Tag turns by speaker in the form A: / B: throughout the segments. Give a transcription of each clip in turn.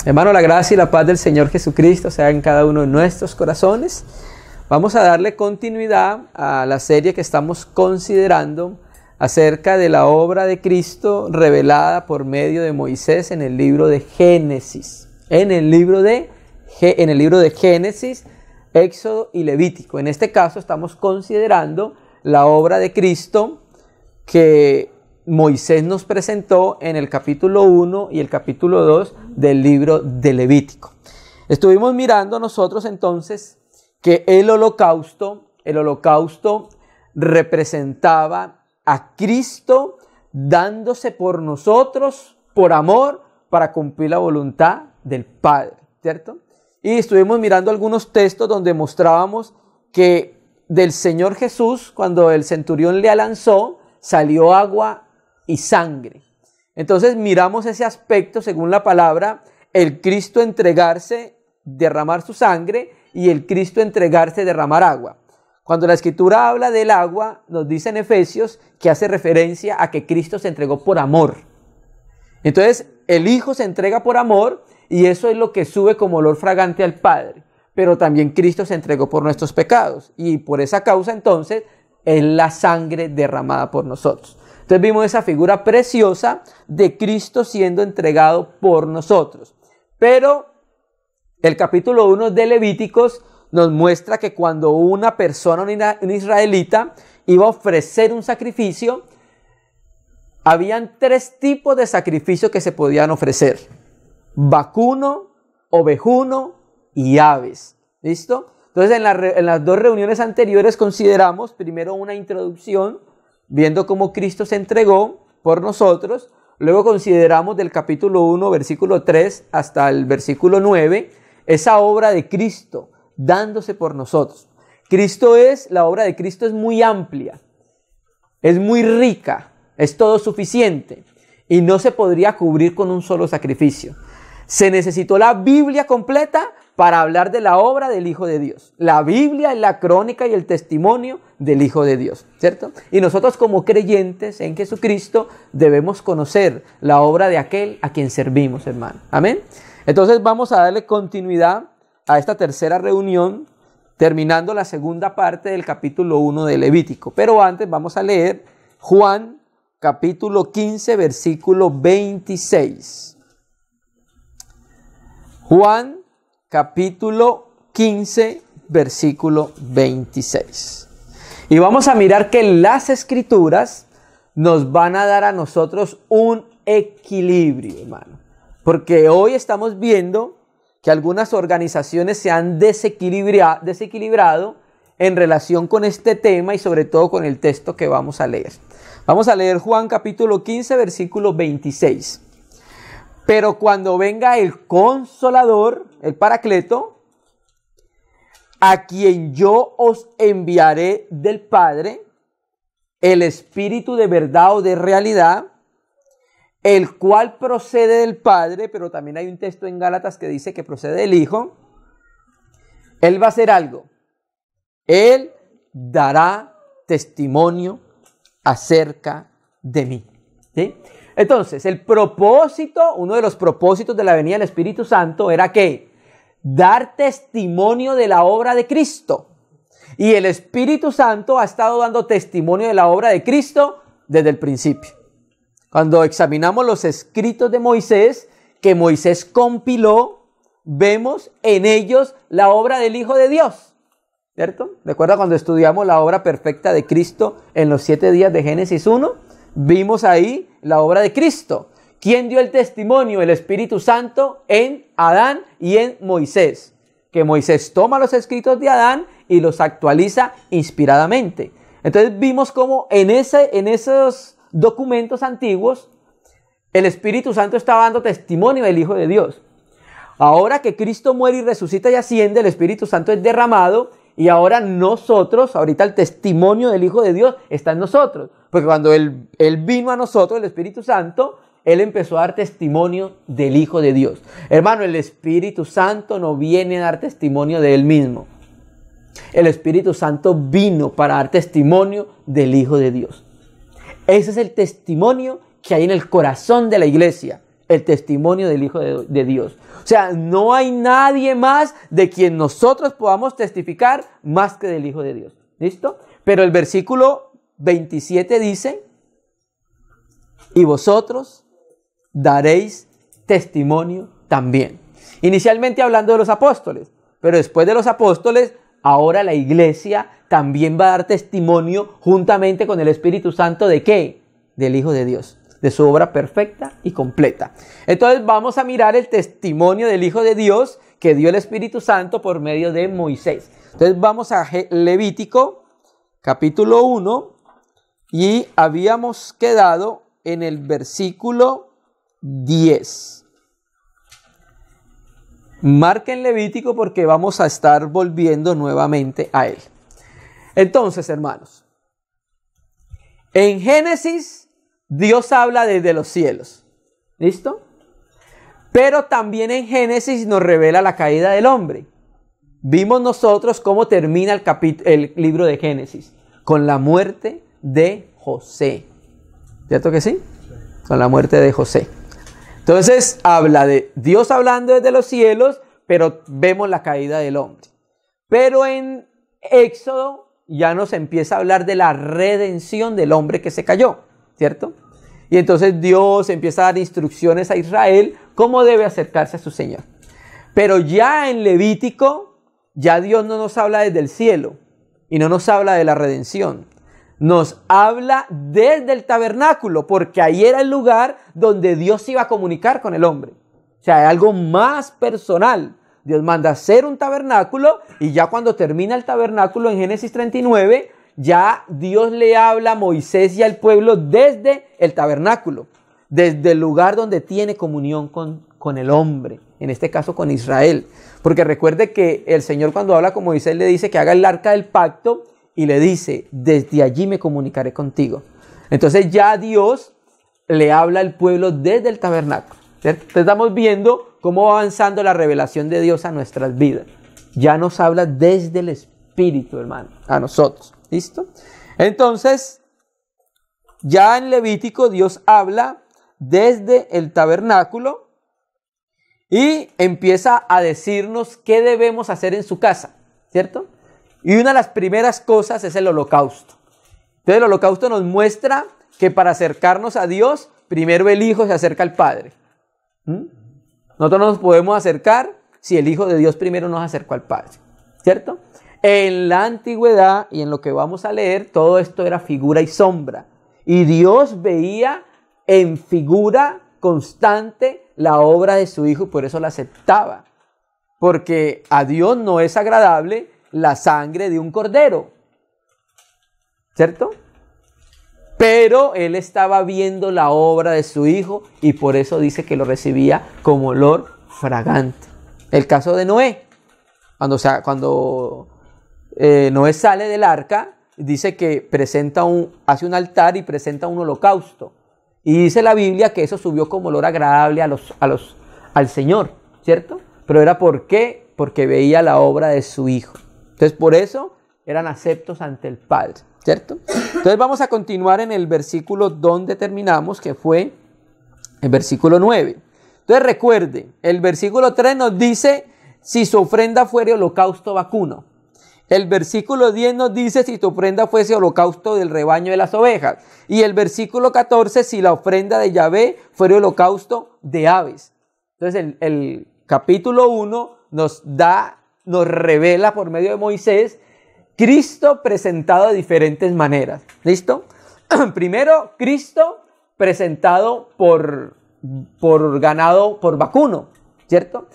A: Hermano, la gracia y la paz del Señor Jesucristo sea en cada uno de nuestros corazones. Vamos a darle continuidad a la serie que estamos considerando acerca de la obra de Cristo revelada por medio de Moisés en el libro de Génesis. En el libro de Génesis, Éxodo y Levítico. En este caso estamos considerando la obra de Cristo que Moisés nos presentó en el capítulo 1 y el capítulo 2 del libro de Levítico. Estuvimos mirando nosotros entonces que el holocausto representaba a Cristo dándose por nosotros, por amor, para cumplir la voluntad del Padre, ¿cierto? Y estuvimos mirando algunos textos donde mostrábamos que del Señor Jesús, cuando el centurión le lanzó, salió agua y sangre. Entonces miramos ese aspecto según la palabra, el Cristo entregarse, derramar su sangre, y el Cristo entregarse, derramar agua. Cuando la Escritura habla del agua, nos dice en Efesios que hace referencia a que Cristo se entregó por amor. Entonces el Hijo se entrega por amor y eso es lo que sube como olor fragante al Padre. Pero también Cristo se entregó por nuestros pecados y por esa causa entonces es la sangre derramada por nosotros. Entonces vimos esa figura preciosa de Cristo siendo entregado por nosotros. Pero el capítulo 1 de Levíticos nos muestra que cuando una persona, un israelita, iba a ofrecer un sacrificio, habían 3 tipos de sacrificios que se podían ofrecer: vacuno, ovejuno y aves. ¿Listo? Entonces en las 2 reuniones anteriores consideramos primero una introducción, viendo cómo Cristo se entregó por nosotros. Luego consideramos del capítulo 1, versículo 3 hasta el versículo 9, esa obra de Cristo dándose por nosotros. La obra de Cristo es muy amplia, es muy rica, es todo suficiente y no se podría cubrir con un solo sacrificio. Se necesitó la Biblia completa para hablar de la obra del Hijo de Dios. La Biblia es la crónica y el testimonio del Hijo de Dios, ¿cierto? Y nosotros como creyentes en Jesucristo debemos conocer la obra de aquel a quien servimos, hermano. Amén. Entonces vamos a darle continuidad a esta tercera reunión, terminando la segunda parte del capítulo 1 de Levítico. Pero antes vamos a leer Juan capítulo 15, versículo 26. Juan capítulo 15, versículo 26. Y vamos a mirar que las Escrituras nos van a dar a nosotros un equilibrio, hermano. Porque hoy estamos viendo que algunas organizaciones se han desequilibrado en relación con este tema y sobre todo con el texto que vamos a leer. Vamos a leer Juan capítulo 15, versículo 26. Pero cuando venga el Consolador, el Paracleto, a quien yo os enviaré del Padre, el Espíritu de verdad o de realidad, el cual procede del Padre, pero también hay un texto en Gálatas que dice que procede del Hijo, Él va a hacer algo. Él dará testimonio acerca de mí. ¿Sí? Entonces, uno de los propósitos de la venida del Espíritu Santo era que dar testimonio de la obra de Cristo. Y el Espíritu Santo ha estado dando testimonio de la obra de Cristo desde el principio. Cuando examinamos los escritos de Moisés, que Moisés compiló, vemos en ellos la obra del Hijo de Dios. ¿Cierto? ¿Recuerda cuando estudiamos la obra perfecta de Cristo en los 7 días de Génesis 1? Vimos ahí la obra de Cristo. ¿Quién dio el testimonio? El Espíritu Santo en Adán y en Moisés. Que Moisés toma los escritos de Adán y los actualiza inspiradamente. Entonces vimos cómo en esos documentos antiguos el Espíritu Santo estaba dando testimonio del Hijo de Dios. Ahora que Cristo muere y resucita y asciende, el Espíritu Santo es derramado y ahora ahorita el testimonio del Hijo de Dios está en nosotros. Porque cuando Él vino a nosotros, el Espíritu Santo, Él empezó a dar testimonio del Hijo de Dios. Hermano, el Espíritu Santo no viene a dar testimonio de Él mismo. El Espíritu Santo vino para dar testimonio del Hijo de Dios. Ese es el testimonio que hay en el corazón de la iglesia. el testimonio del Hijo de Dios. O sea, no hay nadie más de quien nosotros podamos testificar más que del Hijo de Dios. ¿Listo? Pero el versículo 27 dice, y vosotros daréis testimonio también. Inicialmente hablando de los apóstoles, pero después de los apóstoles, ahora la iglesia también va a dar testimonio juntamente con el Espíritu Santo ¿de qué? Del Hijo de Dios, de su obra perfecta y completa. Entonces vamos a mirar el testimonio del Hijo de Dios que dio el Espíritu Santo por medio de Moisés. Entonces vamos a Levítico, capítulo 1, y habíamos quedado en el versículo 10. Marquen Levítico porque vamos a estar volviendo nuevamente a él. Entonces, hermanos, en Génesis Dios habla desde los cielos. ¿Listo? Pero también en Génesis nos revela la caída del hombre. Vimos nosotros cómo termina el libro de Génesis, con la muerte de José. ¿Cierto que sí? Con la muerte de José. Entonces habla de Dios hablando desde los cielos, pero vemos la caída del hombre. Pero en Éxodo ya nos empieza a hablar de la redención del hombre que se cayó, ¿cierto? Y entonces Dios empieza a dar instrucciones a Israel cómo debe acercarse a su Señor. Pero ya en Levítico, ya Dios no nos habla desde el cielo y no nos habla de la redención. Nos habla desde el tabernáculo, porque ahí era el lugar donde Dios iba a comunicar con el hombre. O sea, hay algo más personal. Dios manda hacer un tabernáculo y ya cuando termina el tabernáculo en Génesis 39, ya Dios le habla a Moisés y al pueblo desde el tabernáculo, desde el lugar donde tiene comunión con el hombre, en este caso con Israel. Porque recuerde que el Señor cuando habla con Moisés le dice que haga el arca del pacto y le dice, desde allí me comunicaré contigo. Entonces ya Dios le habla al pueblo desde el tabernáculo, ¿cierto? Entonces estamos viendo cómo va avanzando la revelación de Dios a nuestras vidas. Ya nos habla desde el Espíritu, hermano, a nosotros. ¿Listo? Entonces, ya en Levítico Dios habla desde el tabernáculo y empieza a decirnos qué debemos hacer en su casa, ¿cierto? Y una de las primeras cosas es el holocausto. Entonces el holocausto nos muestra que para acercarnos a Dios, primero el Hijo se acerca al Padre. Nosotros no nos podemos acercar si el Hijo de Dios primero nos acercó al Padre, ¿cierto? En la antigüedad y en lo que vamos a leer, todo esto era figura y sombra. Y Dios veía en figura constante la obra de su Hijo y por eso la aceptaba. Porque a Dios no es agradable la sangre de un cordero, ¿cierto? Pero Él estaba viendo la obra de su Hijo y por eso dice que lo recibía como olor fragante. El caso de Noé, cuando Noé sale del arca, dice que hace un altar y presenta un holocausto. Y dice la Biblia que eso subió como olor agradable al Señor, ¿cierto? Pero era ¿por qué? Porque veía la obra de su Hijo. Entonces por eso eran aceptos ante el Padre, ¿cierto? Entonces vamos a continuar en el versículo donde terminamos, que fue el versículo 9. Entonces recuerde, el versículo 3 nos dice si su ofrenda fuere holocausto vacuno. El versículo 10 nos dice si tu ofrenda fuese holocausto del rebaño de las ovejas. Y el versículo 14 si la ofrenda de Yahvé fuere holocausto de aves. Entonces el capítulo 1 nos revela por medio de Moisés Cristo presentado de diferentes maneras. ¿Listo? Primero, Cristo presentado por ganado, por vacuno, ¿cierto?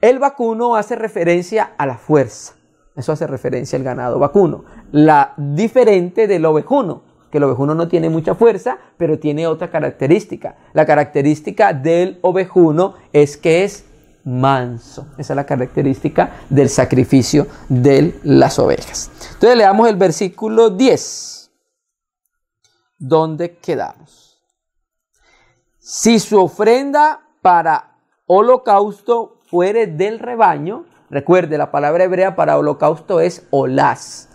A: El vacuno hace referencia a la fuerza. Eso hace referencia al ganado vacuno. La diferente del ovejuno, que el ovejuno no tiene mucha fuerza, pero tiene otra característica. La característica del ovejuno es que es manso. Esa es la característica del sacrificio de las ovejas. Entonces leamos el versículo 10. ¿Dónde quedamos? Si su ofrenda para holocausto fuere del rebaño, recuerde, la palabra hebrea para holocausto es olás,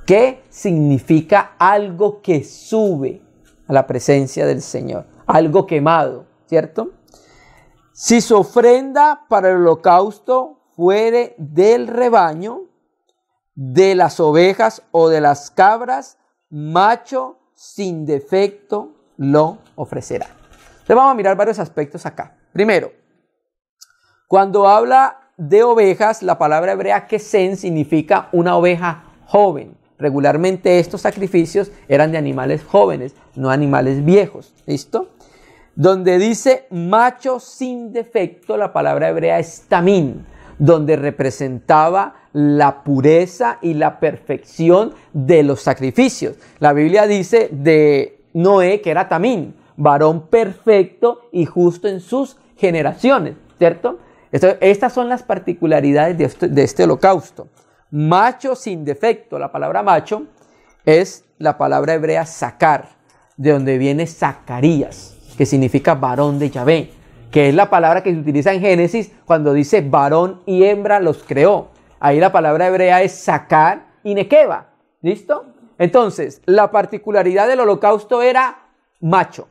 A: que significa algo que sube a la presencia del Señor, algo quemado, ¿cierto? Si su ofrenda para el holocausto fuere del rebaño, de las ovejas o de las cabras, macho sin defecto lo ofrecerá. Entonces vamos a mirar varios aspectos acá. Primero, cuando habla de ovejas, la palabra hebrea kesen significa una oveja joven. Regularmente estos sacrificios eran de animales jóvenes, no animales viejos. ¿Listo? Donde dice macho sin defecto, la palabra hebrea es tamín, donde representaba la pureza y la perfección de los sacrificios. La Biblia dice de Noé que era tamín, varón perfecto y justo en sus generaciones, ¿cierto? Estas son las particularidades de este holocausto. Macho sin defecto, la palabra macho es la palabra hebrea sacar, de donde viene Zacarías, que significa varón de Yahvé, que es la palabra que se utiliza en Génesis cuando dice varón y hembra los creó. Ahí la palabra hebrea es sacar y nequeba. ¿Listo? Entonces, la particularidad del holocausto era macho.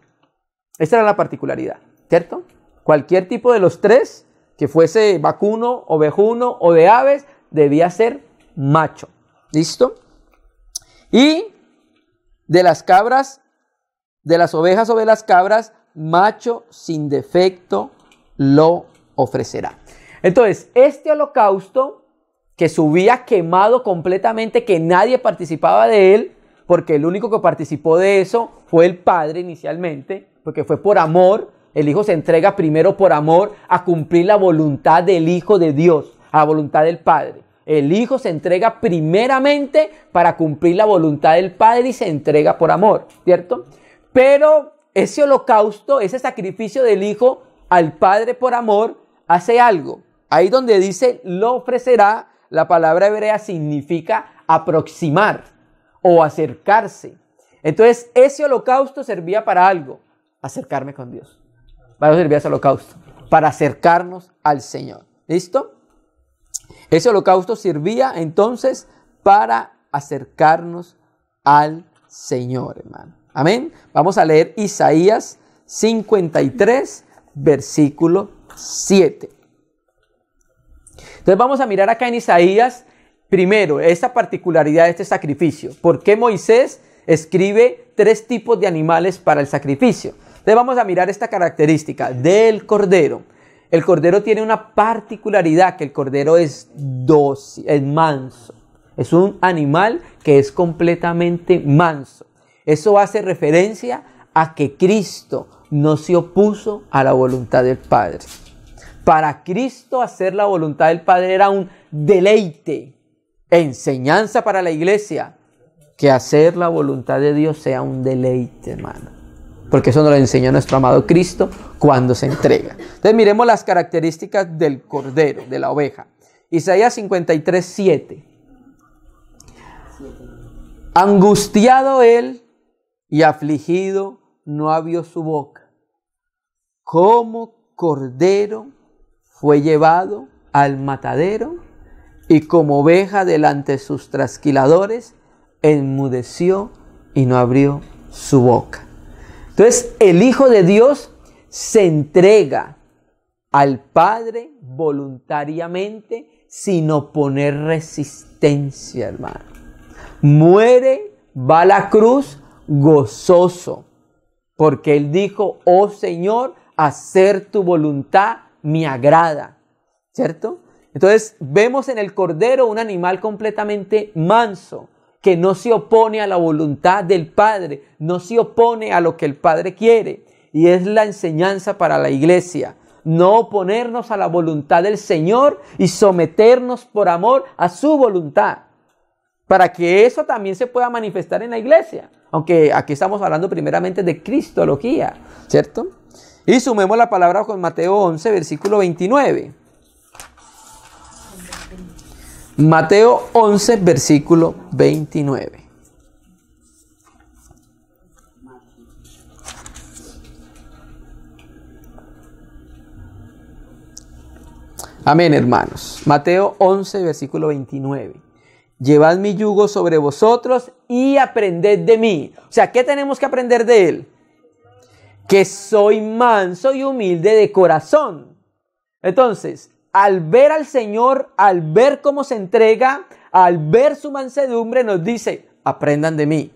A: Esta era la particularidad, ¿cierto? Cualquier tipo de los tres, que fuese vacuno, ovejuno o de aves, debía ser macho. ¿Listo? Y de las cabras, de las ovejas o de las cabras, macho sin defecto lo ofrecerá. Entonces, este holocausto que subía quemado completamente, que nadie participaba de él, porque el único que participó de eso fue el Padre inicialmente, porque fue por amor. El Hijo se entrega primero por amor a cumplir la voluntad del Hijo de Dios, a la voluntad del Padre. El Hijo se entrega primeramente para cumplir la voluntad del Padre y se entrega por amor, ¿cierto? Pero ese holocausto, ese sacrificio del Hijo al Padre por amor, hace algo. Ahí donde dice lo ofrecerá, la palabra hebrea significa aproximar o acercarse. Entonces, ese holocausto servía para algo, acercarme con Dios. Para eso servía ese holocausto, para acercarnos al Señor. ¿Listo? Ese holocausto servía entonces para acercarnos al Señor, hermano. Amén. Vamos a leer Isaías 53, versículo 7. Entonces vamos a mirar acá en Isaías, primero, esta particularidad de este sacrificio. ¿Por qué Moisés escribe 3 tipos de animales para el sacrificio? Entonces vamos a mirar esta característica del cordero. El cordero tiene una particularidad, que el cordero es dócil, es manso. Es un animal que es completamente manso. Eso hace referencia a que Cristo no se opuso a la voluntad del Padre. Para Cristo hacer la voluntad del Padre era un deleite, enseñanza para la iglesia, que hacer la voluntad de Dios sea un deleite, hermano. Porque eso nos lo enseña nuestro amado Cristo cuando se entrega. Entonces miremos las características del cordero, de la oveja. Isaías 53, 7. Angustiado él y afligido no abrió su boca. Como cordero fue llevado al matadero y como oveja delante de sus trasquiladores, enmudeció y no abrió su boca. Entonces, el Hijo de Dios se entrega al Padre voluntariamente sin oponer resistencia, hermano. Muere, va a la cruz gozoso, porque Él dijo, oh Señor, hacer tu voluntad me agrada, ¿cierto? Entonces, vemos en el Cordero un animal completamente manso, que no se opone a la voluntad del Padre, no se opone a lo que el Padre quiere. Y es la enseñanza para la iglesia. No oponernos a la voluntad del Señor y someternos por amor a su voluntad. Para que eso también se pueda manifestar en la iglesia. Aunque aquí estamos hablando primeramente de cristología, ¿cierto? Y sumemos la palabra con Mateo 11, versículo 29. Mateo 11, versículo 29. Amén, hermanos. Mateo 11, versículo 29. Llevad mi yugo sobre vosotros y aprended de mí. O sea, ¿qué tenemos que aprender de él? Que soy manso y humilde de corazón. Entonces, al ver al Señor, al ver cómo se entrega, al ver su mansedumbre, nos dice, aprendan de mí,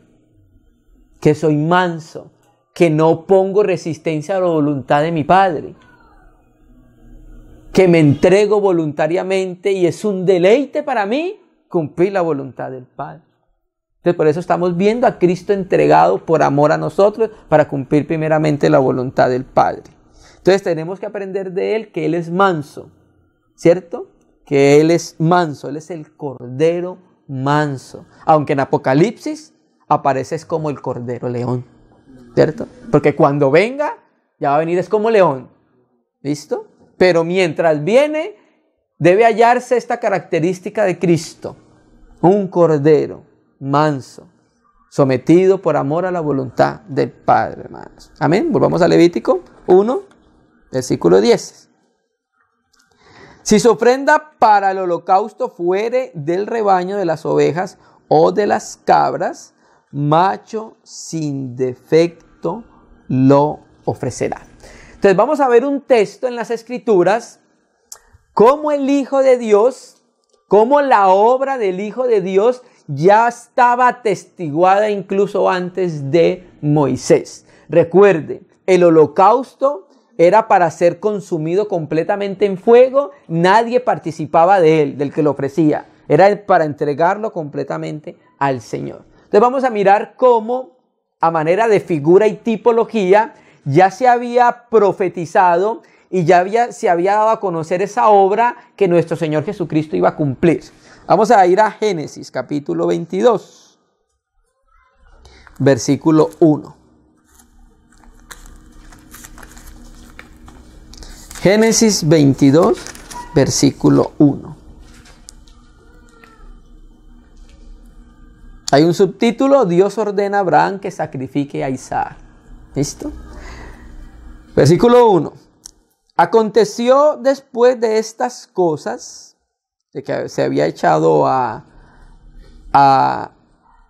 A: que soy manso, que no pongo resistencia a la voluntad de mi Padre, que me entrego voluntariamente y es un deleite para mí cumplir la voluntad del Padre. Entonces, por eso estamos viendo a Cristo entregado por amor a nosotros para cumplir primeramente la voluntad del Padre. Entonces, tenemos que aprender de Él que Él es manso, ¿cierto? Que Él es manso, Él es el Cordero manso. Aunque en Apocalipsis aparece es como el Cordero león, ¿cierto? Porque cuando venga, ya va a venir es como león, ¿listo? Pero mientras viene, debe hallarse esta característica de Cristo, un Cordero manso, sometido por amor a la voluntad del Padre, hermanos. Amén. Volvamos a Levítico 1, versículo 10. Si su ofrenda para el holocausto fuere del rebaño de las ovejas o de las cabras, macho sin defecto lo ofrecerá. Entonces vamos a ver un texto en las Escrituras, cómo el Hijo de Dios, cómo la obra del Hijo de Dios ya estaba atestiguada incluso antes de Moisés. Recuerde, el holocausto era para ser consumido completamente en fuego, nadie participaba de él, del que lo ofrecía, era para entregarlo completamente al Señor. Entonces vamos a mirar cómo, a manera de figura y tipología, ya se había profetizado y se había dado a conocer esa obra que nuestro Señor Jesucristo iba a cumplir. Vamos a ir a Génesis capítulo 22, versículo 1. Génesis 22, versículo 1. Hay un subtítulo, Dios ordena a Abraham que sacrifique a Isaac. ¿Listo? Versículo 1. Aconteció después de estas cosas, de que se había echado a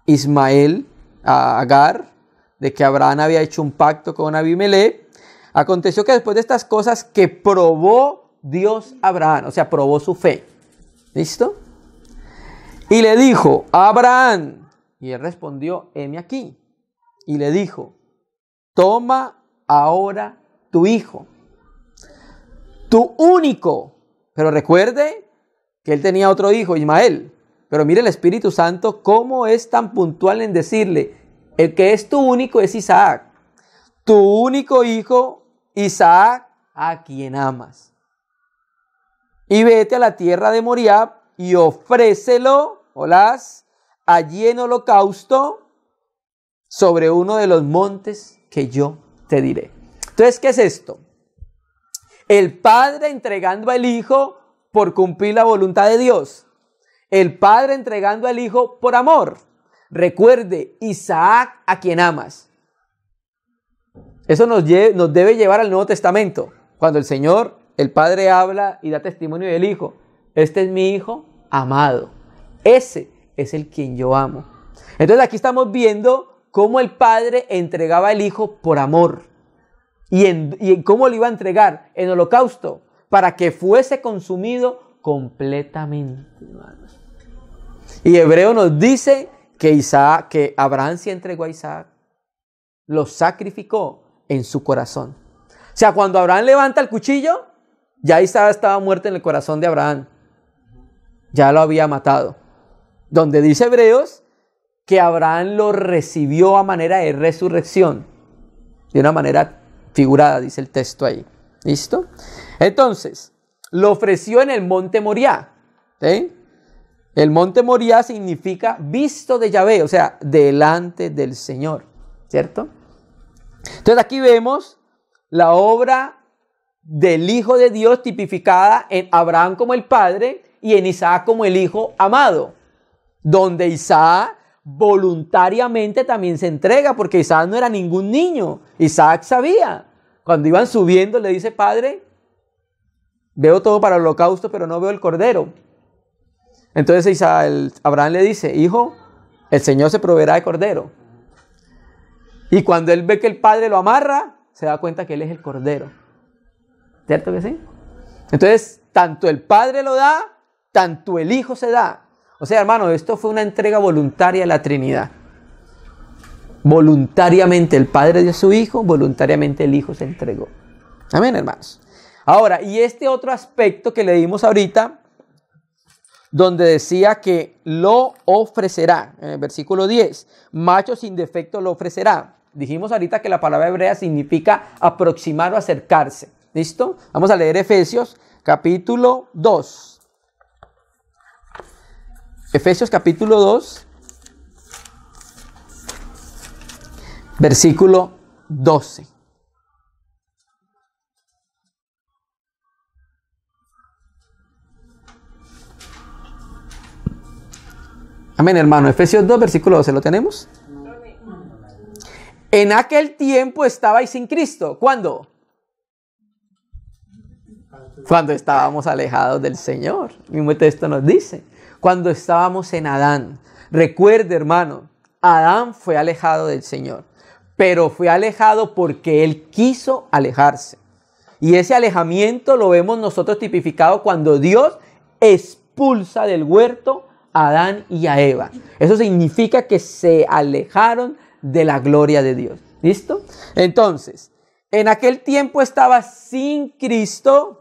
A: Ismael, a Agar, de que Abraham había hecho un pacto con Abimelech. Aconteció que después de estas cosas que probó Dios a Abraham, o sea, probó su fe. ¿Listo? Y le dijo a Abraham, y él respondió, heme aquí. Y le dijo, toma ahora tu hijo, tu único. Pero recuerde que él tenía otro hijo, Ismael. Pero mire el Espíritu Santo cómo es tan puntual en decirle, el que es tu único es Isaac. Tu único hijo, Isaac, a quien amas. Y vete a la tierra de Moriab y ofrécelo, Olás, allí en holocausto sobre uno de los montes que yo te diré. Entonces, ¿qué es esto? El padre entregando al hijo por cumplir la voluntad de Dios. El padre entregando al hijo por amor. Recuerde, Isaac a quien amas. Eso nos debe llevar al Nuevo Testamento. Cuando el Señor, el Padre, habla y da testimonio del Hijo. Este es mi Hijo amado. Ese es el quien yo amo. Entonces aquí estamos viendo cómo el Padre entregaba al Hijo por amor. ¿Y cómo lo iba a entregar? En holocausto. Para que fuese consumido completamente, hermanos. Y Hebreo nos dice que Abraham se entregó a Isaac. Lo sacrificó en su corazón. O sea, cuando Abraham levanta el cuchillo, ya Isaac estaba muerto en el corazón de Abraham. Ya lo había matado. Donde dice Hebreos que Abraham lo recibió a manera de resurrección. De una manera figurada, dice el texto ahí. ¿Listo? Entonces, lo ofreció en el monte Moriah. ¿Sí? El monte Moriah significa visto de Yahvé, o sea, delante del Señor. ¿Cierto? Entonces aquí vemos la obra del Hijo de Dios tipificada en Abraham como el padre y en Isaac como el hijo amado. Donde Isaac voluntariamente también se entrega, porque Isaac no era ningún niño. Isaac sabía. Cuando iban subiendo le dice, padre, veo todo para el holocausto, pero no veo el cordero. Entonces Abraham le dice, hijo, el Señor se proveerá de cordero. Y cuando él ve que el padre lo amarra, se da cuenta que él es el cordero. ¿Cierto que sí? Entonces, tanto el Padre lo da, tanto el Hijo se da. O sea, hermano, esto fue una entrega voluntaria a la Trinidad. Voluntariamente el Padre dio a su Hijo, voluntariamente el Hijo se entregó. Amén, hermanos. Ahora, y este otro aspecto que leímos ahorita, donde decía que lo ofrecerá, en el versículo 10, macho sin defecto lo ofrecerá. Dijimos ahorita que la palabra hebrea significa aproximar o acercarse. ¿Listo? Vamos a leer Efesios capítulo 2. Efesios capítulo 2, versículo 12. Amén, hermano. Efesios 2, versículo 12. ¿Lo tenemos? En aquel tiempo estabais sin Cristo. ¿Cuándo? Cuando estábamos alejados del Señor. El mismo texto nos dice. Cuando estábamos en Adán. Recuerde, hermano, Adán fue alejado del Señor. Pero fue alejado porque él quiso alejarse. Y ese alejamiento lo vemos nosotros tipificado cuando Dios expulsa del huerto a Adán y a Eva. Eso significa que se alejaron de la gloria de Dios. ¿Listo? Entonces, en aquel tiempo estábamos sin Cristo,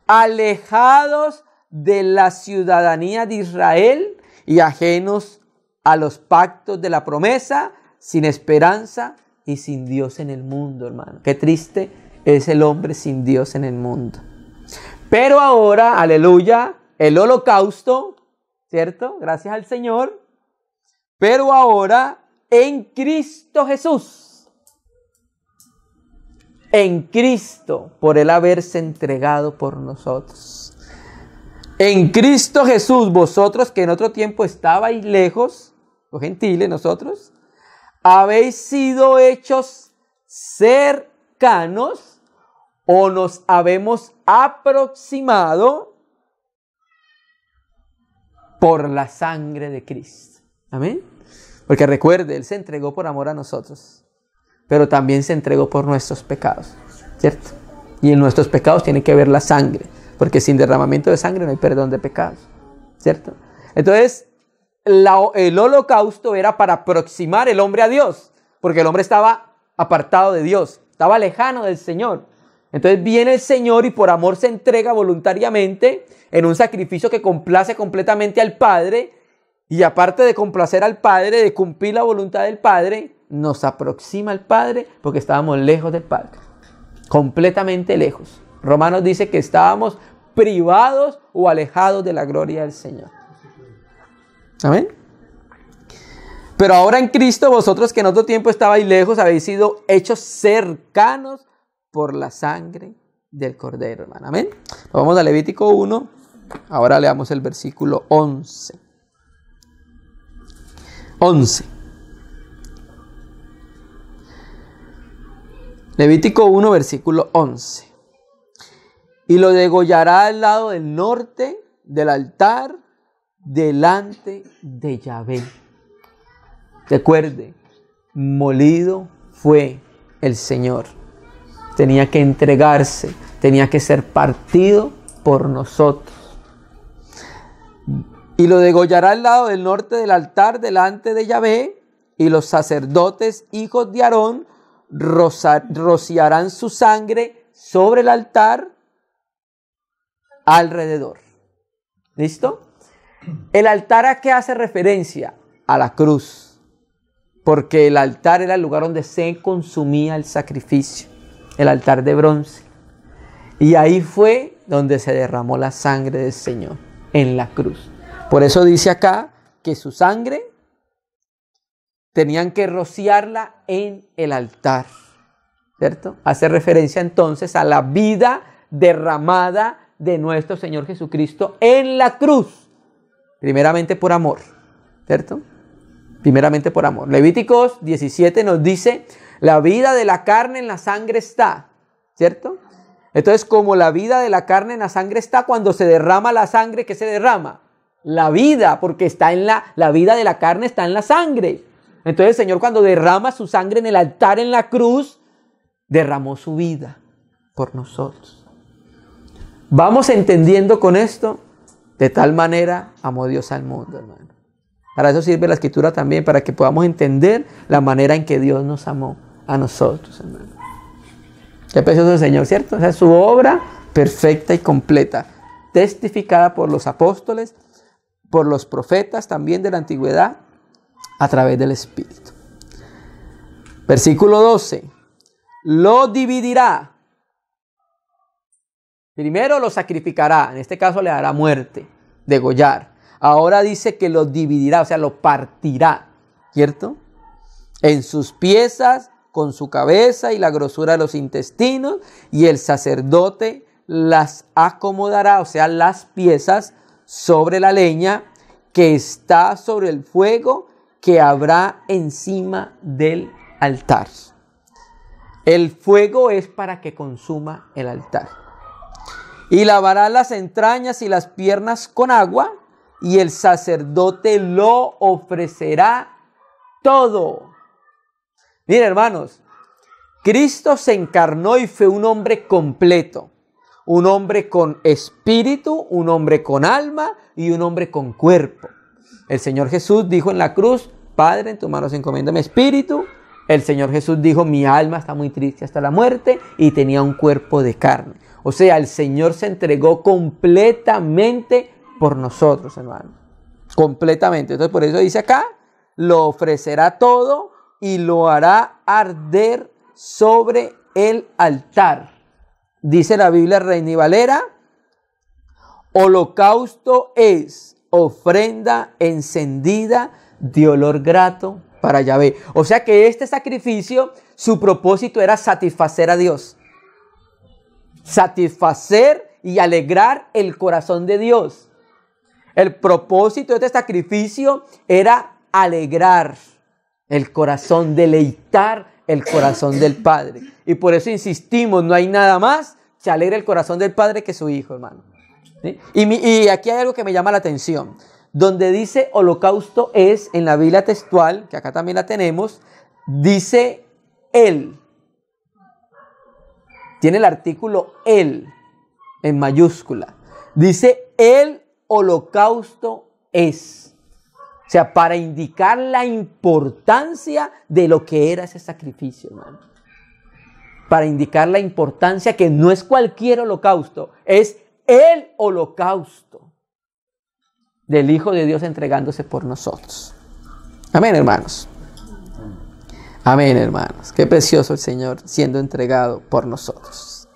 A: alejados de la ciudadanía de Israel y ajenos a los pactos de la promesa, sin esperanza y sin Dios en el mundo, hermano. Qué triste es el hombre sin Dios en el mundo. Pero ahora, aleluya, el holocausto, ¿cierto? Gracias al Señor. Pero ahora en Cristo Jesús. En Cristo, por Él haberse entregado por nosotros. En Cristo Jesús, vosotros que en otro tiempo estabais lejos, los gentiles, nosotros, habéis sido hechos cercanos o nos habemos aproximado por la sangre de Cristo. Amén. Porque recuerde, Él se entregó por amor a nosotros, pero también se entregó por nuestros pecados, ¿cierto? Y en nuestros pecados tiene que ver la sangre, porque sin derramamiento de sangre no hay perdón de pecados, ¿cierto? Entonces, el holocausto era para aproximar el hombre a Dios, porque el hombre estaba apartado de Dios, estaba lejano del Señor. Entonces viene el Señor y por amor se entrega voluntariamente en un sacrificio que complace completamente al Padre. Y aparte de complacer al Padre, de cumplir la voluntad del Padre, nos aproxima al Padre porque estábamos lejos del Padre. Completamente lejos. Romanos dice que estábamos privados o alejados de la gloria del Señor. Amén. Pero ahora en Cristo, vosotros que en otro tiempo estabais lejos, habéis sido hechos cercanos por la sangre del Cordero, hermano. Amén. Vamos a Levítico 1. Ahora leamos el versículo 11. 11. Levítico 1, versículo 11. Y lo degollará al lado del norte del altar, delante de Yahvé. Recuerde, molido fue el Señor. Tenía que entregarse, tenía que ser partido por nosotros. Y lo degollará al lado del norte del altar delante de Yahvé, y los sacerdotes, hijos de Aarón, rociarán su sangre sobre el altar alrededor. ¿Listo? El altar, ¿a qué hace referencia? A la cruz. Porque el altar era el lugar donde se consumía el sacrificio. El altar de bronce. Y ahí fue donde se derramó la sangre del Señor, en la cruz. Por eso dice acá que su sangre tenían que rociarla en el altar, ¿cierto? Hace referencia entonces a la vida derramada de nuestro Señor Jesucristo en la cruz. Primeramente por amor, ¿cierto? Primeramente por amor. Levíticos 17 nos dice, la vida de la carne en la sangre está, ¿cierto? Entonces, como la vida de la carne en la sangre está, cuando se derrama la sangre, ¿qué se derrama? La vida, porque está en la vida de la carne está en la sangre. Entonces el Señor, cuando derrama su sangre en el altar, en la cruz, derramó su vida por nosotros. Vamos entendiendo con esto, de tal manera amó Dios al mundo, hermano. Para eso sirve la Escritura también, para que podamos entender la manera en que Dios nos amó a nosotros, hermano. Qué precioso el Señor, ¿cierto? Esa es su obra perfecta y completa, testificada por los apóstoles, por los profetas también de la antigüedad, a través del Espíritu. Versículo 12. Lo dividirá. Primero lo sacrificará, en este caso le dará muerte, degollar. Ahora dice que lo dividirá, o sea, lo partirá, ¿cierto? En sus piezas, con su cabeza y la grosura de los intestinos, y el sacerdote las acomodará, o sea, las piezas sobre la leña que está sobre el fuego que habrá encima del altar. El fuego es para que consuma el altar. Y lavará las entrañas y las piernas con agua, y el sacerdote lo ofrecerá todo. Miren, hermanos, Cristo se encarnó y fue un hombre completo. Un hombre con espíritu, un hombre con alma y un hombre con cuerpo. El Señor Jesús dijo en la cruz: Padre, en tus manos encomiendo mi espíritu. El Señor Jesús dijo: mi alma está muy triste hasta la muerte, y tenía un cuerpo de carne. O sea, el Señor se entregó completamente por nosotros, hermano. Completamente. Entonces, por eso dice acá: lo ofrecerá todo y lo hará arder sobre el altar. Dice la Biblia Reina y Valera: holocausto es ofrenda encendida de olor grato para Yahvé. O sea que este sacrificio, su propósito era satisfacer a Dios. Satisfacer y alegrar el corazón de Dios. El propósito de este sacrificio era alegrar el corazón, deleitar el corazón del Padre. Y por eso insistimos, no hay nada más que alegre el corazón del Padre que su Hijo, hermano. ¿Sí? Y aquí hay algo que me llama la atención. Donde dice holocausto es, en la Biblia textual, que acá también la tenemos, dice Él. Tiene el artículo Él en mayúscula. Dice el holocausto es. O sea, para indicar la importancia de lo que era ese sacrificio, hermano. Para indicar la importancia que no es cualquier holocausto, es el holocausto del Hijo de Dios entregándose por nosotros. Amén, hermanos. Amén, hermanos. Qué precioso el Señor siendo entregado por nosotros.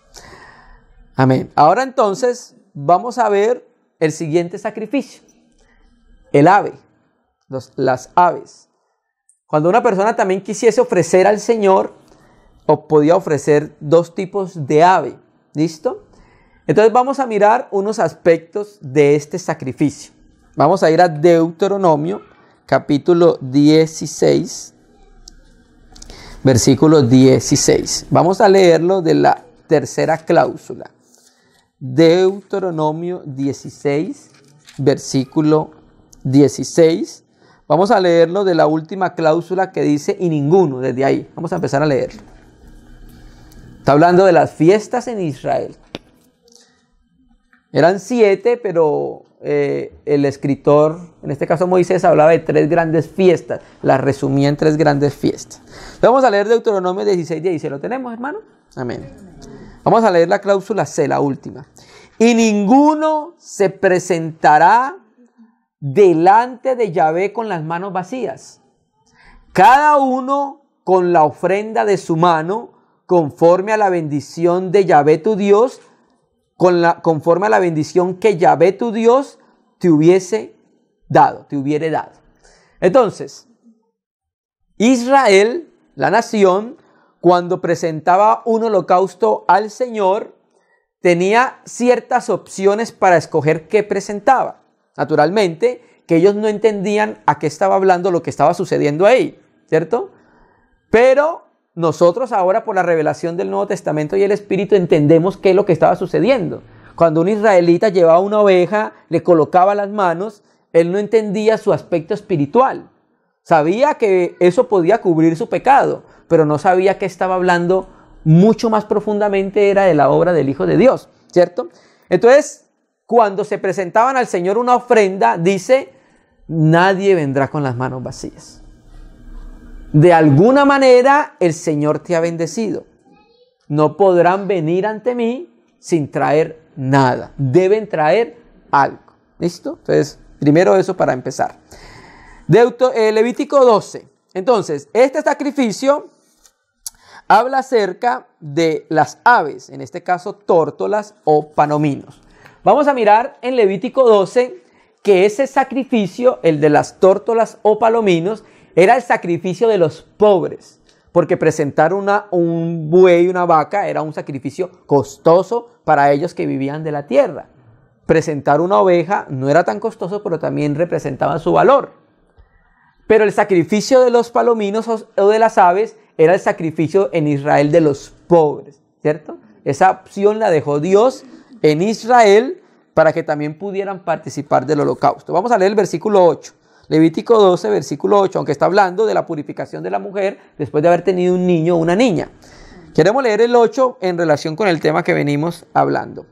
A: Amén. Ahora entonces vamos a ver el siguiente sacrificio. El ave. Las aves. Cuando una persona también quisiese ofrecer al Señor, o podía ofrecer dos tipos de ave. ¿Listo? Entonces vamos a mirar unos aspectos de este sacrificio. Vamos a ir a Deuteronomio, capítulo 16, versículo 16. Vamos a leerlo de la tercera cláusula. Deuteronomio 16, versículo 16. Vamos a leerlo de la última cláusula que dice y ninguno, desde ahí. Vamos a empezar a leerlo. Está hablando de las fiestas en Israel. Eran 7, pero el escritor, en este caso Moisés, hablaba de 3 grandes fiestas. Las resumía en 3 grandes fiestas. Vamos a leer Deuteronomio 16, 16. ¿Lo tenemos, hermano? Amén. Vamos a leer la cláusula C, la última. Y ninguno se presentará delante de Yahvé con las manos vacías. Cada uno con la ofrenda de su mano, conforme a la bendición de Yahvé tu Dios, conforme a la bendición que Yahvé tu Dios te hubiere dado. Entonces, Israel, la nación, cuando presentaba un holocausto al Señor, tenía ciertas opciones para escoger qué presentaba. Naturalmente, que ellos no entendían a qué estaba hablando lo que estaba sucediendo ahí, ¿cierto? Pero nosotros ahora, por la revelación del Nuevo Testamento y el Espíritu, entendemos qué es lo que estaba sucediendo. Cuando un israelita llevaba una oveja, le colocaba las manos, él no entendía su aspecto espiritual. Sabía que eso podía cubrir su pecado, pero no sabía que estaba hablando mucho más profundamente, era de la obra del Hijo de Dios, ¿cierto? Entonces, cuando se presentaban al Señor una ofrenda, dice, nadie vendrá con las manos vacías. De alguna manera el Señor te ha bendecido. No podrán venir ante mí sin traer nada. Deben traer algo. ¿Listo? Entonces, primero eso para empezar. Levítico 12. Entonces, este sacrificio habla acerca de las aves, en este caso tórtolas o palominos. Vamos a mirar en Levítico 12 que ese sacrificio, el de las tórtolas o palominos, era el sacrificio de los pobres, porque presentar un buey, una vaca, era un sacrificio costoso para ellos que vivían de la tierra. Presentar una oveja no era tan costoso, pero también representaba su valor. Pero el sacrificio de los palominos o de las aves era el sacrificio en Israel de los pobres, ¿cierto? Esa opción la dejó Dios en Israel para que también pudieran participar del holocausto. Vamos a leer el versículo 8. Levítico 12, versículo 8, aunque está hablando de la purificación de la mujer después de haber tenido un niño o una niña. Queremos leer el 8 en relación con el tema que venimos hablando.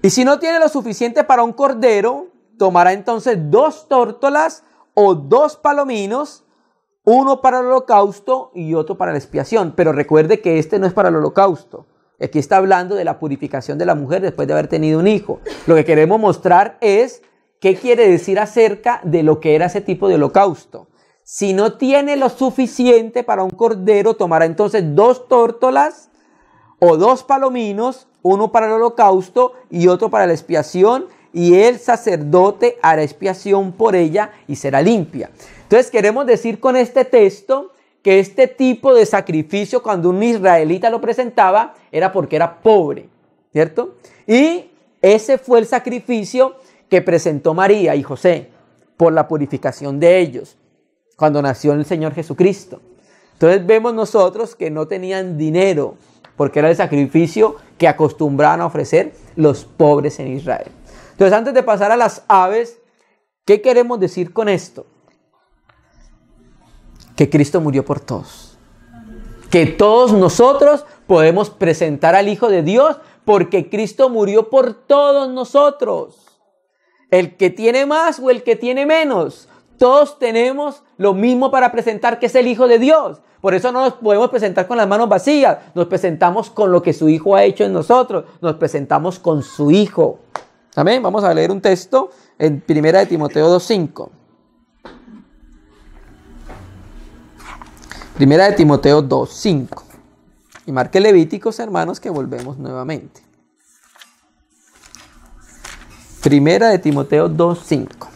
A: Y si no tiene lo suficiente para un cordero, tomará entonces 2 tórtolas o 2 palominos, uno para el holocausto y otro para la expiación. Pero recuerde que este no es para el holocausto. Aquí está hablando de la purificación de la mujer después de haber tenido un hijo. Lo que queremos mostrar es qué quiere decir acerca de lo que era ese tipo de holocausto. Si no tiene lo suficiente para un cordero, tomará entonces 2 tórtolas o 2 palominos, uno para el holocausto y otro para la expiación, y el sacerdote hará expiación por ella y será limpia. Entonces queremos decir con este texto que este tipo de sacrificio, cuando un israelita lo presentaba, era porque era pobre, ¿cierto? Y ese fue el sacrificio que presentó María y José por la purificación de ellos cuando nació el Señor Jesucristo. Entonces vemos nosotros que no tenían dinero porque era el sacrificio que acostumbraban a ofrecer los pobres en Israel. Entonces, antes de pasar a las aves, ¿qué queremos decir con esto? Que Cristo murió por todos. Que todos nosotros podemos presentar al Hijo de Dios porque Cristo murió por todos nosotros. El que tiene más o el que tiene menos, todos tenemos lo mismo para presentar, que es el Hijo de Dios. Por eso no nos podemos presentar con las manos vacías. Nos presentamos con lo que su Hijo ha hecho en nosotros. Nos presentamos con su Hijo. Amén. Vamos a leer un texto en 1 Timoteo 2:5. 1 Timoteo 2:5. Y marque Levíticos, hermanos, que volvemos nuevamente. 1 Timoteo 2:5.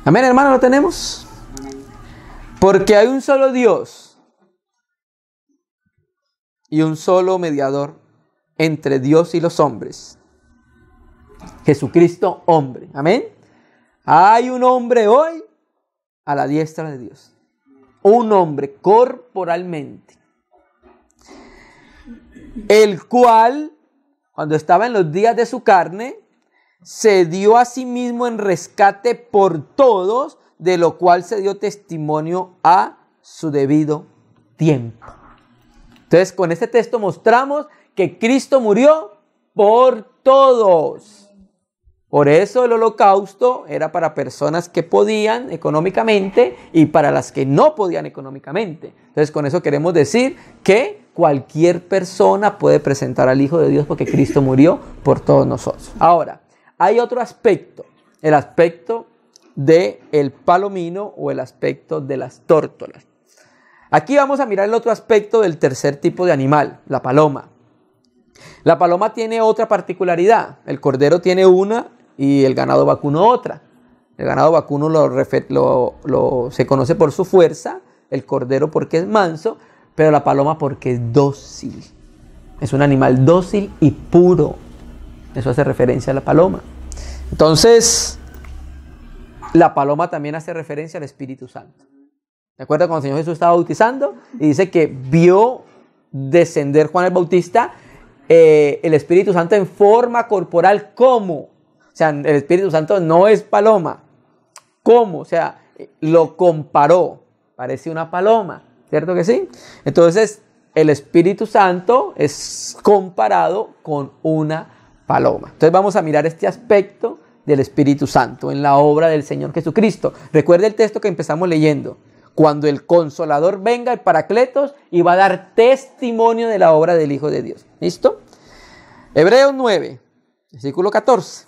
A: Amén, hermano, ¿lo tenemos? Porque hay un solo Dios y un solo mediador entre Dios y los hombres. Jesucristo, hombre. Amén. Hay un hombre hoy a la diestra de Dios. Un hombre corporalmente. El cual, cuando estaba en los días de su carne, se dio a sí mismo en rescate por todos, de lo cual se dio testimonio a su debido tiempo. Entonces, con este texto mostramos que Cristo murió por todos. Por eso el holocausto era para personas que podían económicamente y para las que no podían económicamente. Entonces, con eso queremos decir que cualquier persona puede presentar al Hijo de Dios porque Cristo murió por todos nosotros. Ahora, hay otro aspecto, el aspecto del palomino o el aspecto de las tórtolas. Aquí vamos a mirar el otro aspecto del tercer tipo de animal, la paloma. La paloma tiene otra particularidad. El cordero tiene una y el ganado vacuno otra. El ganado vacuno se conoce por su fuerza, el cordero porque es manso, pero la paloma porque es dócil. Es un animal dócil y puro. Eso hace referencia a la paloma. Entonces, la paloma también hace referencia al Espíritu Santo. ¿De acuerdo? Cuando el Señor Jesús estaba bautizando y dice que vio descender Juan el Bautista, el Espíritu Santo en forma corporal, ¿cómo? O sea, el Espíritu Santo no es paloma. ¿Cómo? O sea, lo comparó. Parece una paloma, ¿cierto que sí? Entonces, el Espíritu Santo es comparado con una paloma. Entonces vamos a mirar este aspecto del Espíritu Santo en la obra del Señor Jesucristo. Recuerde el texto que empezamos leyendo. Cuando el Consolador venga, el Paracletos, y va a dar testimonio de la obra del Hijo de Dios. ¿Listo? Hebreos 9, versículo 14.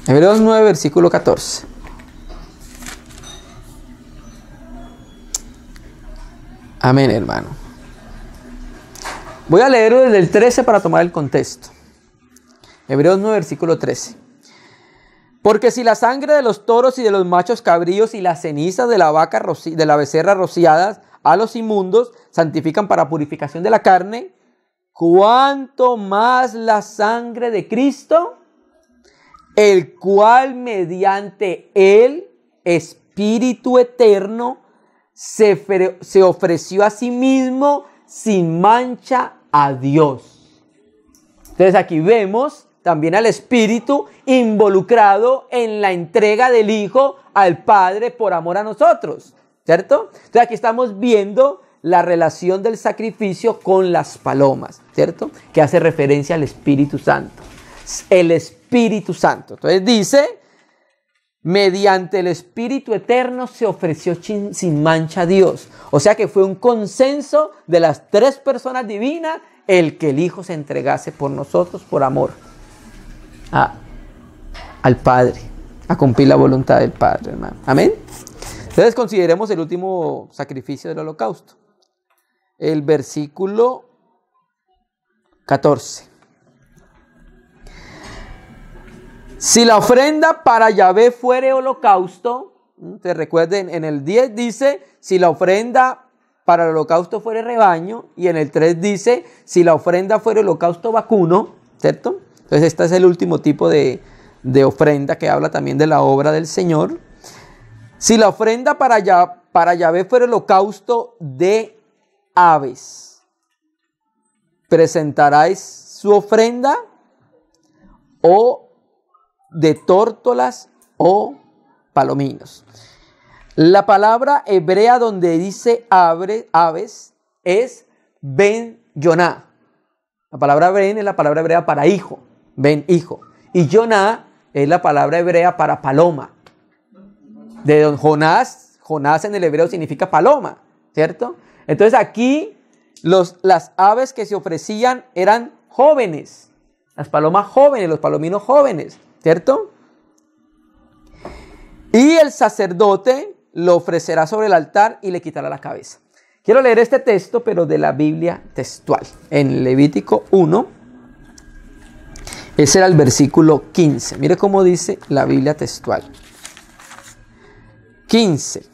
A: Hebreos 9, versículo 14. Amén, hermano. Voy a leerlo desde el 13 para tomar el contexto. Hebreos 9, versículo 13. Porque si la sangre de los toros y de los machos cabríos y las cenizas de la vaca de la becerra rociadas a los inmundos santifican para purificación de la carne, ¿cuánto más la sangre de Cristo, el cual mediante el Espíritu eterno se ofreció a sí mismo sin mancha a Dios? Entonces aquí vemos también al Espíritu involucrado en la entrega del Hijo al Padre por amor a nosotros, ¿cierto? Entonces aquí estamos viendo la relación del sacrificio con las palomas, ¿cierto? Que hace referencia al Espíritu Santo. El Espíritu Santo. Entonces dice, mediante el Espíritu eterno se ofreció sin mancha a Dios. O sea que fue un consenso de las tres personas divinas el que el Hijo se entregase por nosotros por amor al Padre, a cumplir la voluntad del Padre, hermano. Amén. Entonces consideremos el último sacrificio del holocausto. El versículo 14. Si la ofrenda para Yahvé fuere holocausto, te recuerden, en el 10 dice, si la ofrenda para el holocausto fuere rebaño, y en el 3 dice, si la ofrenda fuere holocausto vacuno, ¿cierto? Entonces este es el último tipo de ofrenda que habla también de la obra del Señor. Si la ofrenda para Yahvé fuere holocausto de aves, presentaráis su ofrenda o de tórtolas o palominos. La palabra hebrea donde dice aves es ben yoná. La palabra ben es la palabra hebrea para hijo, ben hijo. Y yoná es la palabra hebrea para paloma. De don Jonás en el hebreo significa paloma, ¿cierto? Entonces aquí las aves que se ofrecían eran jóvenes, las palomas jóvenes, los palominos jóvenes, ¿cierto? Y el sacerdote lo ofrecerá sobre el altar y le quitará la cabeza. Quiero leer este texto, pero de la Biblia textual. En Levítico 1, ese era el versículo 15. Mire cómo dice la Biblia textual. 15.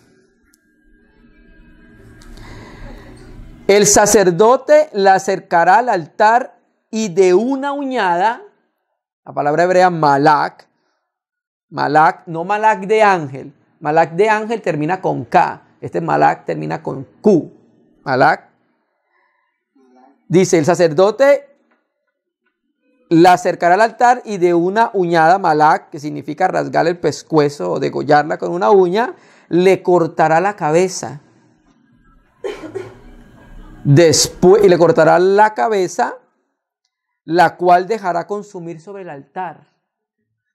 A: El sacerdote la acercará al altar y de una uñada, la palabra hebrea malak, no malak de ángel. Malak de ángel termina con K. Este malak termina con Q. Malak. Dice, el sacerdote la acercará al altar y de una uñada, malak, que significa rasgar el pescuezo o degollarla con una uña, le cortará la cabeza. Después, y le cortará la cabeza, la cual dejará consumir sobre el altar.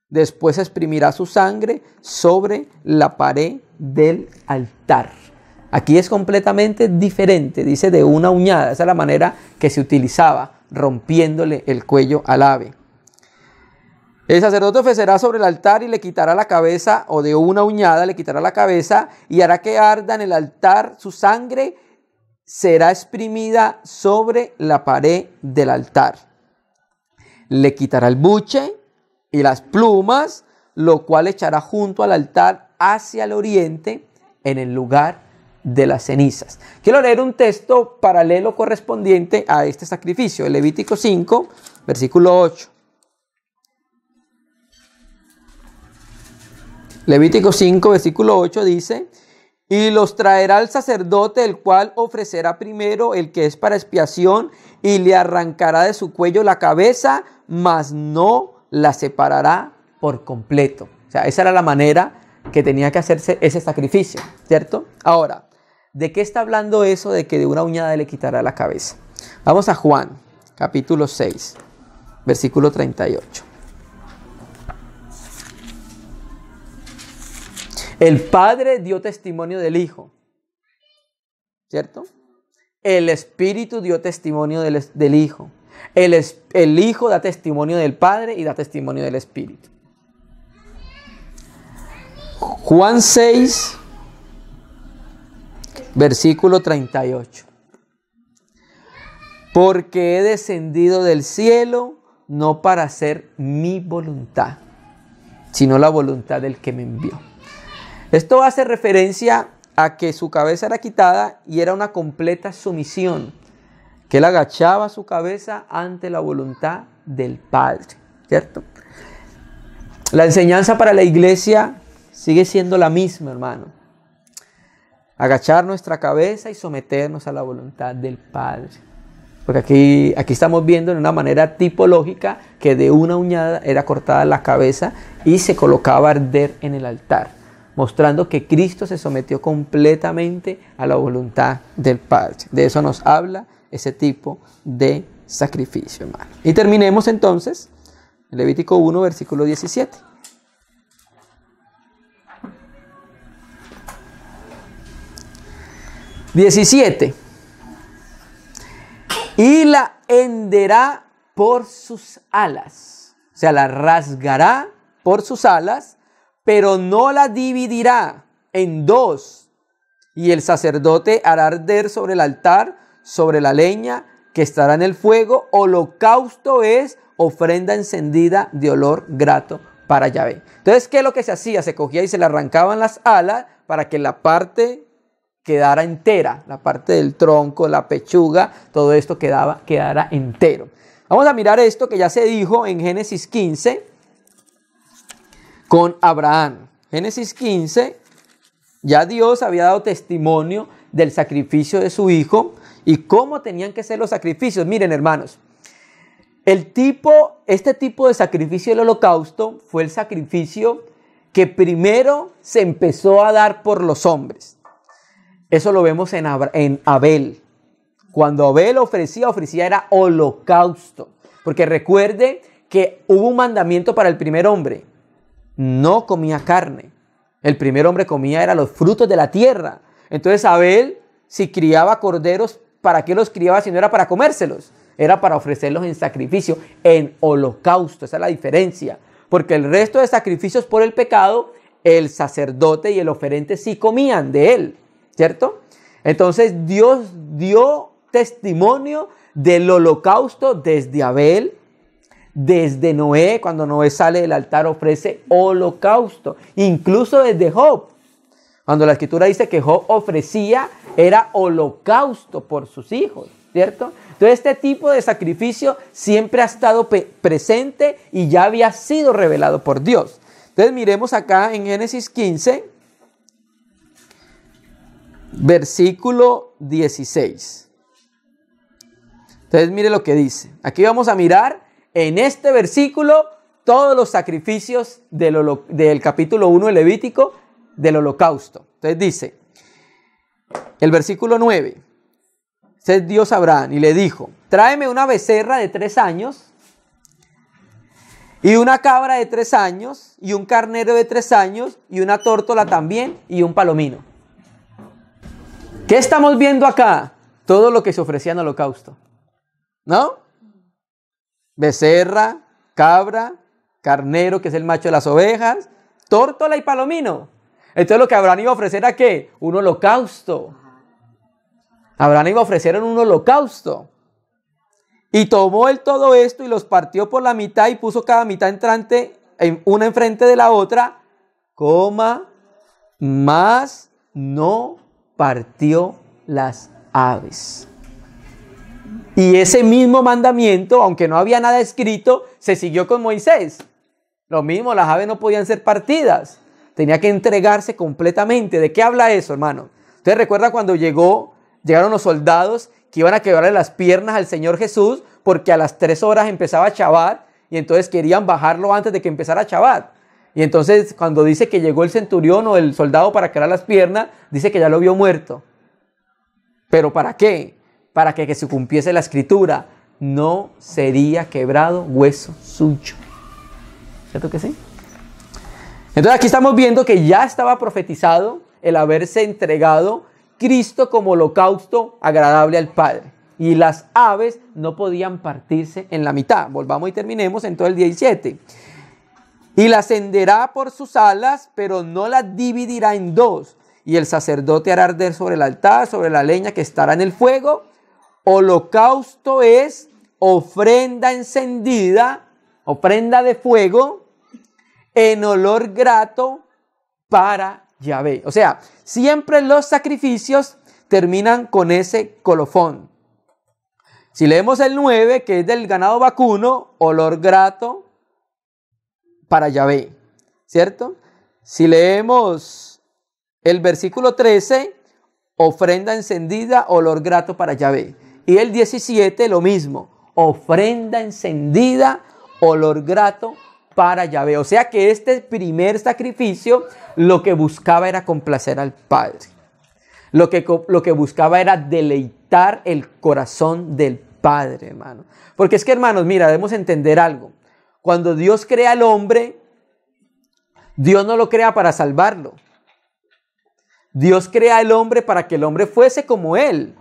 A: Después exprimirá su sangre sobre la pared del altar. Aquí es completamente diferente, dice de una uñada. Esa es la manera que se utilizaba, rompiéndole el cuello al ave. El sacerdote ofrecerá sobre el altar y le quitará la cabeza, o de una uñada le quitará la cabeza, y hará que arda en el altar su sangre, será exprimida sobre la pared del altar. Le quitará el buche y las plumas, lo cual echará junto al altar hacia el oriente en el lugar de las cenizas. Quiero leer un texto paralelo correspondiente a este sacrificio, el Levítico 5, versículo 8. Levítico 5, versículo 8 dice, y los traerá el sacerdote, el cual ofrecerá primero el que es para expiación, y le arrancará de su cuello la cabeza, mas no la separará por completo. O sea, esa era la manera que tenía que hacerse ese sacrificio, ¿cierto? Ahora, ¿de qué está hablando eso de que de una uñada le quitará la cabeza? Vamos a Juan, capítulo 6, versículo 38. El Padre dio testimonio del Hijo, ¿cierto? El Espíritu dio testimonio del Hijo. El Hijo da testimonio del Padre y da testimonio del Espíritu. Juan 6, versículo 38. Porque he descendido del cielo no para hacer mi voluntad, sino la voluntad del que me envió. Esto hace referencia a que su cabeza era quitada y era una completa sumisión, que él agachaba su cabeza ante la voluntad del Padre, ¿cierto? La enseñanza para la iglesia sigue siendo la misma, hermano. Agachar nuestra cabeza y someternos a la voluntad del Padre. Porque aquí estamos viendo en una manera tipológica que de una uñada era cortada la cabeza y se colocaba a arder en el altar, mostrando que Cristo se sometió completamente a la voluntad del Padre. De eso nos habla ese tipo de sacrificio, hermano. Y terminemos entonces en Levítico 1, versículo 17. Y la henderá por sus alas, o sea, la rasgará por sus alas, pero no la dividirá en dos. Y el sacerdote hará arder sobre el altar, sobre la leña que estará en el fuego, holocausto es ofrenda encendida de olor grato para Yahvé. Entonces, ¿qué es lo que se hacía? Se cogía y se le arrancaban las alas para que la parte quedara entera, la parte del tronco, la pechuga, todo esto quedara entero. Vamos a mirar esto que ya se dijo en Génesis 15 con Abraham. Génesis 15, ya Dios había dado testimonio del sacrificio de su hijo y cómo tenían que ser los sacrificios. Miren, hermanos, este tipo de sacrificio del holocausto fue el sacrificio que primero se empezó a dar por los hombres. Eso lo vemos en Abel. Cuando Abel ofrecía era holocausto. Porque recuerde que hubo un mandamiento para el primer hombre. No comía carne. El primer hombre comía los frutos de la tierra. Entonces Abel, si criaba corderos, ¿para qué los criaba si no era para comérselos? Era para ofrecerlos en sacrificio, en holocausto. Esa es la diferencia. Porque el resto de sacrificios por el pecado, el sacerdote y el oferente sí comían de él, ¿cierto? Entonces Dios dio testimonio del holocausto desde Abel, desde Noé. Cuando Noé sale del altar ofrece holocausto, incluso desde Job. Cuando la escritura dice que Job ofrecía, era holocausto por sus hijos, ¿cierto? Entonces este tipo de sacrificio siempre ha estado presente y ya había sido revelado por Dios. Entonces miremos acá en Génesis 15, versículo 16. Entonces mire lo que dice. Aquí vamos a mirar en este versículo todos los sacrificios del capítulo 1 de Levítico del holocausto. Entonces dice, el versículo 9. Entonces Dios a Abraham y le dijo, tráeme una becerra de 3 años y una cabra de 3 años y un carnero de 3 años y una tórtola también y un palomino. ¿Qué estamos viendo acá? Todo lo que se ofrecía en holocausto, ¿no? Becerra, cabra, carnero, que es el macho de las ovejas, tórtola y palomino. Entonces lo que Abraham iba a ofrecer ¿a qué? Un holocausto. Abraham iba a ofrecer un holocausto. Y tomó él todo esto y los partió por la mitad y puso cada mitad entrante, una enfrente de la otra, mas no partió las aves. Y ese mismo mandamiento, aunque no había nada escrito, se siguió con Moisés. Lo mismo, las aves no podían ser partidas. Tenía que entregarse completamente. ¿De qué habla eso, hermano? ¿Ustedes recuerdan cuando llegaron los soldados que iban a quebrarle las piernas al Señor Jesús porque a las 3 horas empezaba Shabbat y entonces querían bajarlo antes de que empezara Shabbat? Y entonces cuando dice que llegó el centurión o el soldado para quebrar las piernas, dice que ya lo vio muerto. ¿Pero para qué? Para que se cumpliese la escritura. No sería quebrado hueso suyo. ¿Cierto que sí? Entonces aquí estamos viendo que ya estaba profetizado el haberse entregado Cristo como holocausto agradable al Padre. Y las aves no podían partirse en la mitad. Volvamos y terminemos en todo el 17. Y las henderá por sus alas, pero no las dividirá en dos. Y el sacerdote hará arder sobre el altar, sobre la leña que estará en el fuego. Holocausto es ofrenda encendida, ofrenda de fuego, en olor grato para Yahvé. O sea, siempre los sacrificios terminan con ese colofón. Si leemos el 9, que es del ganado vacuno, olor grato para Yahvé, ¿cierto? Si leemos el versículo 13, ofrenda encendida, olor grato para Yahvé. Y el 17, lo mismo, ofrenda encendida, olor grato para Yahvé. O sea que este primer sacrificio lo que buscaba era complacer al Padre. Lo que buscaba era deleitar el corazón del Padre, hermano. Porque es que, hermanos, mira, debemos entender algo. Cuando Dios crea al hombre, Dios no lo crea para salvarlo. Dios crea al hombre para que el hombre fuese como Él.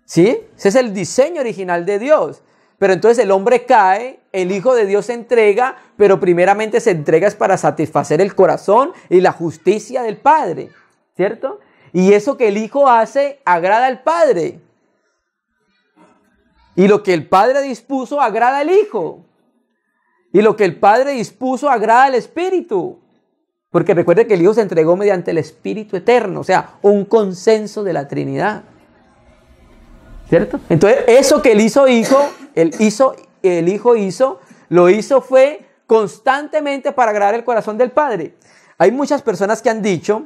A: ¿Sí? Ese es el diseño original de Dios. Pero entonces el hombre cae, el Hijo de Dios se entrega, pero primeramente se entrega es para satisfacer el corazón y la justicia del Padre, ¿cierto? Y eso que el Hijo hace agrada al Padre. Y lo que el Padre dispuso agrada al Hijo. Y lo que el Padre dispuso agrada al Espíritu. Porque recuerde que el Hijo se entregó mediante el Espíritu eterno, o sea, un consenso de la Trinidad. ¿Cierto? Entonces, eso que el Hijo hizo, lo hizo fue constantemente para agradar el corazón del Padre. Hay muchas personas que han dicho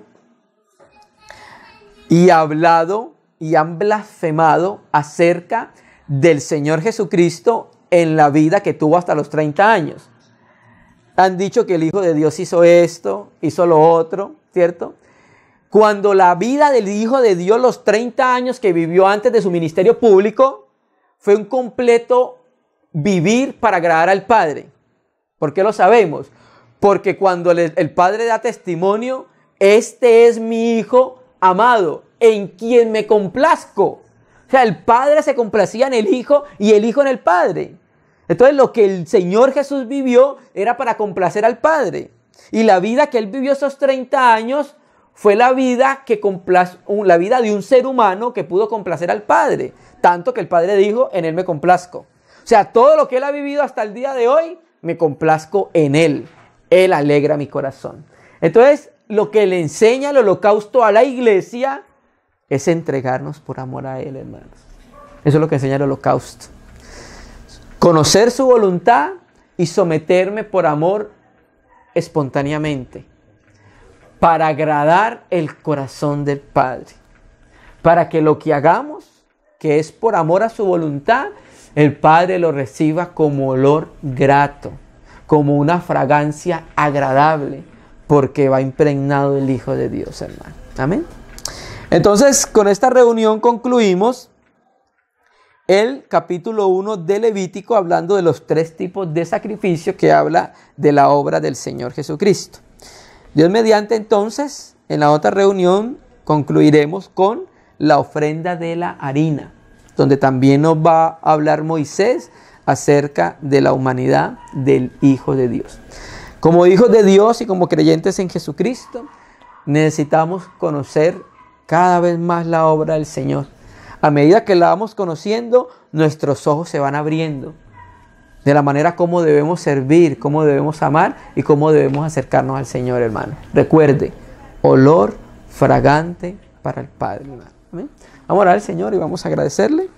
A: y hablado y han blasfemado acerca del Señor Jesucristo en la vida que tuvo hasta los 30 años. Han dicho que el Hijo de Dios hizo esto, hizo lo otro, ¿cierto? Cuando la vida del Hijo de Dios, los 30 años que vivió antes de su ministerio público, fue un completo vivir para agradar al Padre. ¿Por qué lo sabemos? Porque cuando el Padre da testimonio, este es mi Hijo amado, en quien me complazco. O sea, el Padre se complacía en el Hijo y el Hijo en el Padre. Entonces lo que el Señor Jesús vivió era para complacer al Padre. Y la vida que Él vivió esos 30 años fue la vida de un ser humano que pudo complacer al Padre. Tanto que el Padre dijo, en Él me complazco. O sea, todo lo que Él ha vivido hasta el día de hoy, me complazco en Él. Él alegra mi corazón. Entonces, lo que le enseña el holocausto a la iglesia es entregarnos por amor a Él, hermanos. Eso es lo que enseña el holocausto. Conocer su voluntad y someterme por amor espontáneamente. Para agradar el corazón del Padre. Para que lo que hagamos, que es por amor a su voluntad, el Padre lo reciba como olor grato, como una fragancia agradable, porque va impregnado el Hijo de Dios, hermano. Amén. Entonces, con esta reunión concluimos el capítulo 1 de Levítico, hablando de los 3 tipos de sacrificio que habla de la obra del Señor Jesucristo. Dios mediante, entonces, en la otra reunión concluiremos con la ofrenda de la harina, donde también nos va a hablar Moisés acerca de la humanidad del Hijo de Dios. Como hijos de Dios y como creyentes en Jesucristo, necesitamos conocer cada vez más la obra del Señor. A medida que la vamos conociendo, nuestros ojos se van abriendo de la manera como debemos servir, cómo debemos amar y cómo debemos acercarnos al Señor, hermano. Recuerde, olor fragante para el Padre, hermano. ¿Amén? Vamos a orar al Señor y vamos a agradecerle.